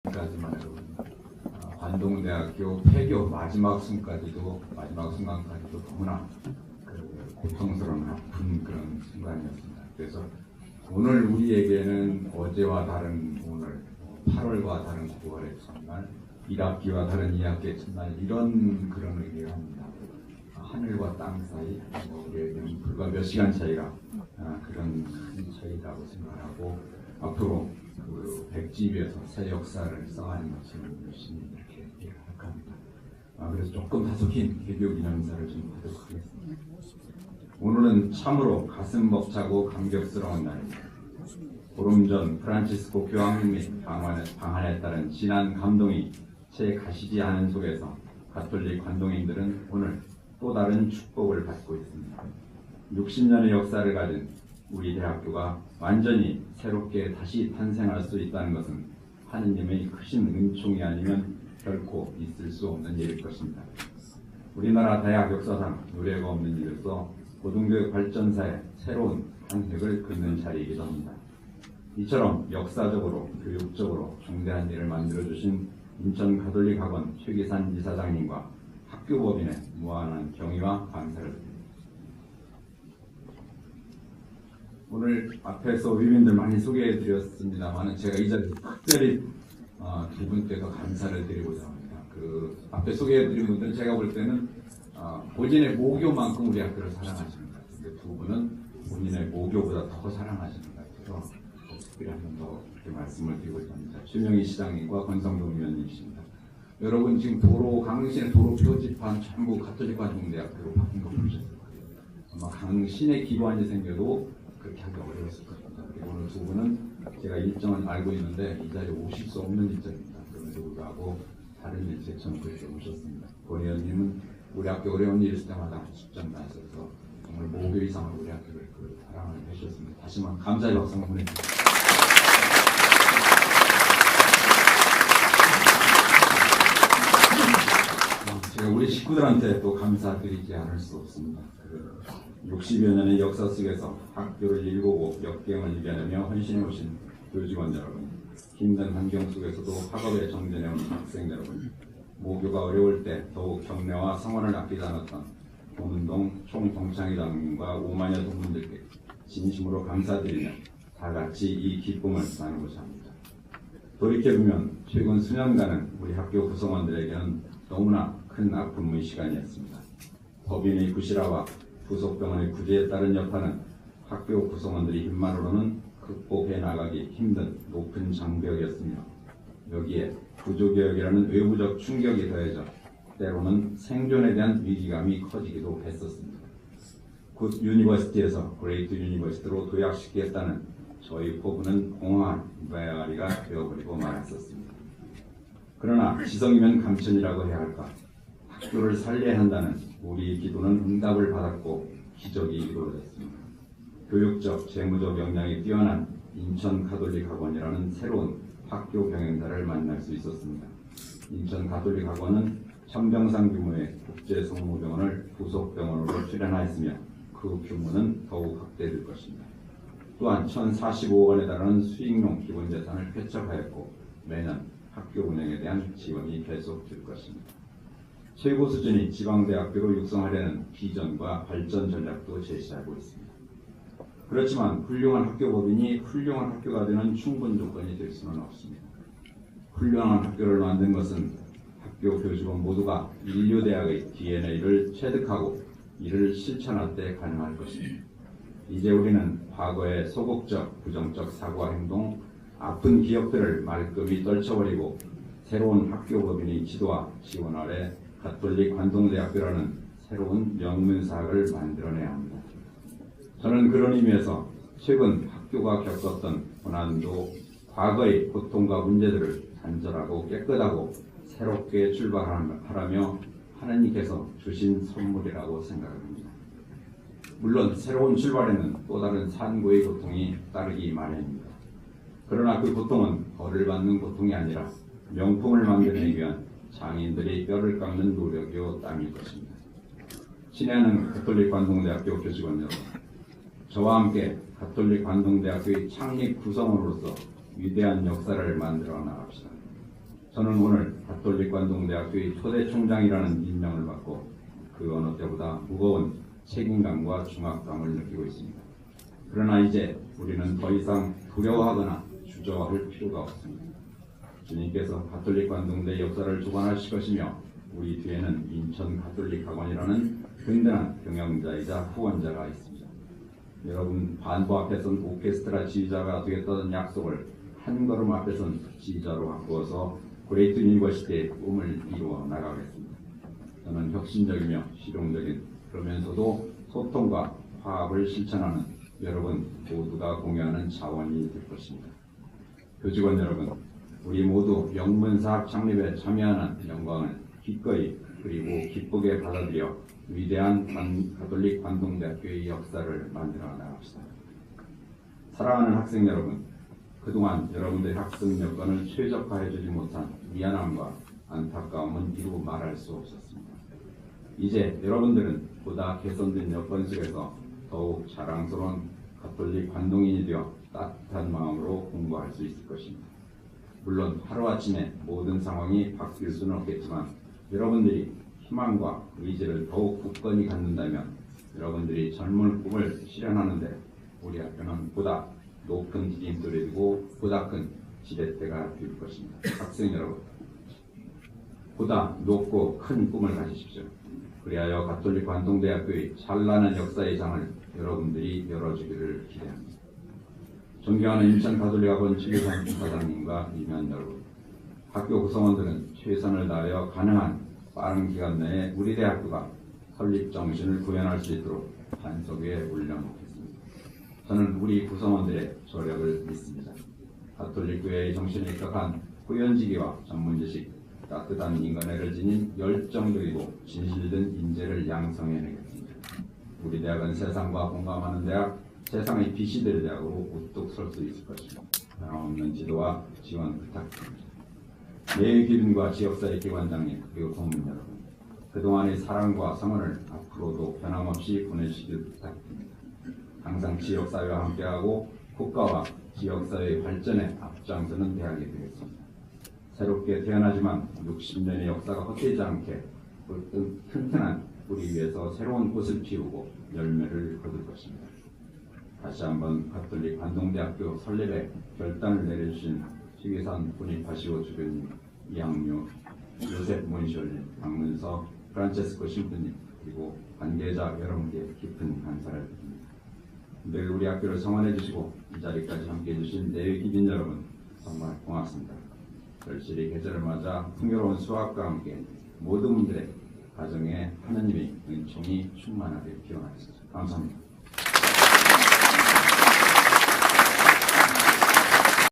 까지만 해도 관동대학교 폐교 마지막 순간까지도 너무나 고통스러운 아픈 그런 순간이었습니다. 그래서 오늘 우리에게는 어제와 다른 오늘, 8월과 다른 9월의 첫날, 1학기와 다른 2학기의 첫날, 이런 그런 의미가 합니다. 하늘과 땅 사이, 우리에게는 불과 몇 시간 차이가 그런 큰 차이라고 생각하고, 앞으로 그 백지위에서 새 역사를 써가는 것을 열심히 이렇게 생각합니다. 그래서 조금 다소긴 개교 기념 인사를 좀 하도록 하겠습니다. 오늘은 참으로 가슴 벅차고 감격스러운 날입니다. 보름 전 프란치스코 교황님 및 방한에 따른 진한 감동이 채 가시지 않은 속에서 가톨릭 관동인들은 오늘 또 다른 축복을 받고 있습니다. 60년의 역사를 가진 우리 대학교가 완전히 새롭게 다시 탄생할 수 있다는 것은 하느님의 크신 은총이 아니면 결코 있을 수 없는 일일 것입니다. 우리나라 대학 역사상 유례가 없는 일로서 고등교육 발전사의 새로운 한 획을 긋는 자리이기도 합니다. 이처럼 역사적으로, 교육적으로 중대한 일을 만들어주신 인천가톨릭학원 최기산 이사장님과 학교법인의 무한한 경의와 감사를 드립니다. 오늘 앞에서 위민들 많이 소개해드렸습니다만 제가 이 자리에 특별히 두 분께서 감사를 드리고자 합니다. 그 앞에 소개해드린 분들은 제가 볼 때는 본인의 모교만큼 우리 학교를 사랑하시는 것 같은데, 두 분은 본인의 모교보다 더 사랑하시는 것 같아서 특별히 한 번 더 이렇게 말씀을 드리고자 합니다. 최명희 시장님과 권성동 위원님이십니다. 여러분 지금 강릉시의 도로 표지판 전부 가톨릭관동대학교로 바뀐 거 보셨을 거예요. 아마 강릉시내 기관이 생겨도 그렇게 하기 어려웠을 겁니다. 오늘 두 분은 제가 일정은 알고 있는데 이 자리에 오실 수 없는 일정입니다. 그럼에도 불구하고 다른 일정처럼 그렇게 오셨습니다. 권 의원님은 우리 학교 어려운 일 있을 때마다 직접 나서서 정말 모교 이상으로 우리 학교를 사랑을 해주셨습니다. 다시 한번 감사의 박수 보내드립니다. 제가 우리 식구들한테 또 감사드리지 않을 수 없습니다. 60여 년의 역사 속에서 학교를 일구고 역경을 이겨내며 헌신해 오신 교직원 여러분, 힘든 환경 속에서도 학업에 정진해 온 학생 여러분, 모교가 어려울 때 더욱 격려와 성원을 아끼지 않았던 동운동 총동창회장님과 5만여 동문들께 진심으로 감사드리며 다 같이 이 기쁨을 나누고자 합니다. 돌이켜보면 최근 수년간은 우리 학교 구성원들에게는 너무나 큰 아픔의 시간이었습니다. 법인의 부실화와 부속병원의 구제에 따른 여파는 학교 구성원들이 힘만으로는 극복해 나가기 힘든 높은 장벽이었으며, 여기에 구조개혁이라는 외부적 충격이 더해져 때로는 생존에 대한 위기감이 커지기도 했었습니다. 굿 유니버시티에서 그레이트 유니버시티로 도약시키겠다는 저희 포부는 공허한 메아리가 되어버리고 말았었습니다. 그러나 지성이면 감천이라고 해야 할까? 학교를 살려야 한다는 우리 기도는 응답을 받았고 기적이 이루어졌습니다. 교육적, 재무적 역량이 뛰어난 인천가톨릭학원이라는 새로운 학교 병행자를 만날 수 있었습니다. 인천가톨릭학원은 천병상 규모의 국제성모병원을 부속병원으로 출연하였으며 그 규모는 더욱 확대될 것입니다. 또한 1,045억 원에 달하는 수익용 기본재산을 쾌척하였고 매년 학교 운영에 대한 지원이 계속될 것입니다. 최고 수준의 지방대학교로 육성하려는 비전과 발전 전략도 제시하고 있습니다. 그렇지만 훌륭한 학교법인이 훌륭한 학교가 되는 충분 조건이 될 수는 없습니다. 훌륭한 학교를 만든 것은 학교 교직원 모두가 인류대학의 DNA를 체득하고 이를 실천할 때 가능할 것입니다. 이제 우리는 과거의 소극적, 부정적 사고와 행동, 아픈 기억들을 말끔히 떨쳐버리고 새로운 학교법인의 지도와 지원 아래 가톨릭 관동대학교라는 새로운 명문사학을 만들어내야 합니다. 저는 그런 의미에서 최근 학교가 겪었던 고난도, 과거의 고통과 문제들을 단절하고 깨끗하고 새롭게 출발하라며 하나님께서 주신 선물이라고 생각합니다. 물론 새로운 출발에는 또 다른 산고의 고통이 따르기 마련입니다. 그러나 그 고통은 벌을 받는 고통이 아니라 명품을 만들기 위한 장인들이 뼈를 깎는 노력이요 땀일 것입니다. 친애하는 가톨릭 관동대학교 교직원 여러분, 저와 함께 가톨릭 관동대학교의 창립 구성원으로서 위대한 역사를 만들어 나갑시다. 저는 오늘 가톨릭 관동대학교의 초대 총장이라는 임명을 받고 그 어느 때보다 무거운 책임감과 중압감을 느끼고 있습니다. 그러나 이제 우리는 더 이상 두려워하거나 주저할 필요가 없습니다. 주님께서 가톨릭 관동대 역사를 주관하실 것이며 우리 뒤에는 인천 가톨릭 학원이라는 든든한 경영자이자 후원자가 있습니다. 여러분 반보 앞에선 오케스트라 지휘자가 되겠다는 약속을 한 걸음 앞에선 지휘자로 바꾸어서 그레이트 유니버시티의 꿈을 이루어 나가겠습니다. 저는 혁신적이며 실용적인 그러면서도 소통과 화합을 실천하는 여러분 모두가 공유하는 자원이 될 것입니다. 교직원 여러분, 우리 모두 영문사학 창립에 참여하는 영광을 기꺼이 그리고 기쁘게 받아들여 위대한 가톨릭 관동대학교의 역사를 만들어 나갑시다. 사랑하는 학생 여러분, 그동안 여러분들의 학습 여건을 최적화해주지 못한 미안함과 안타까움은 이루 말할 수 없었습니다. 이제 여러분들은 보다 개선된 여건 속에서 더욱 자랑스러운 가톨릭 관동인이 되어 따뜻한 마음으로 공부할 수 있을 것입니다. 물론 하루아침에 모든 상황이 바뀔 수는 없겠지만 여러분들이 희망과 의지를 더욱 굳건히 갖는다면 여러분들이 젊은 꿈을 실현하는데 우리 학교는 보다 높은 디딤돌이 되고 보다 큰 지렛대가 될 것입니다. 학생 여러분, 보다 높고 큰 꿈을 가지십시오. 그리하여 가톨릭 관동대학교의 찬란한 역사의 장을 여러분들이 열어주기를 기대합니다. 존경하는 인천 가톨릭 학원 최규상 사장님과 임원 여러분, 학교 구성원들은 최선을 다하여 가능한 빠른 기간 내에 우리 대학교가 설립 정신을 구현할 수 있도록 반석 위에 올려놓겠습니다. 저는 우리 구성원들의 조력을 믿습니다. 가톨릭 교회의 정신에 입각한 후연지기와 전문지식, 따뜻한 인간애를 지닌 열정적이고 진실된 인재를 양성해내겠습니다. 우리 대학은 세상과 공감하는 대학, 세상의 빛이 될 대학으로 우뚝 설 수 있을 것입니다. 변함없는 지도와 지원 부탁드립니다. 내일기준과 지역사회 기관장님 그리고 동문 여러분, 그동안의 사랑과 성원을 앞으로도 변함없이 보내시길 부탁드립니다. 항상 지역사회와 함께하고 국가와 지역사회의 발전에 앞장서는 대학이 되겠습니다. 새롭게 태어나지만 60년의 역사가 헛되지 않게 튼튼한 뿌리 위에서 새로운 꽃을 피우고 열매를 거둘 것입니다. 다시 한번 가톨릭 관동대학교 설립에 결단을 내려주신 최기산 보니파시오 주교님, 이항류, 요셉 몬시올님, 박문서, 프란체스코 신부님, 그리고 관계자 여러분께 깊은 감사를 드립니다. 늘 우리 학교를 성원해 주시고 이 자리까지 함께해 주신 내외기빈 여러분 정말 고맙습니다. 절실히 계절을 맞아 풍요로운 수학과 함께 모든 분들의 가정에 하느님의 은총이 충만하게 기원하겠습니다. 감사합니다.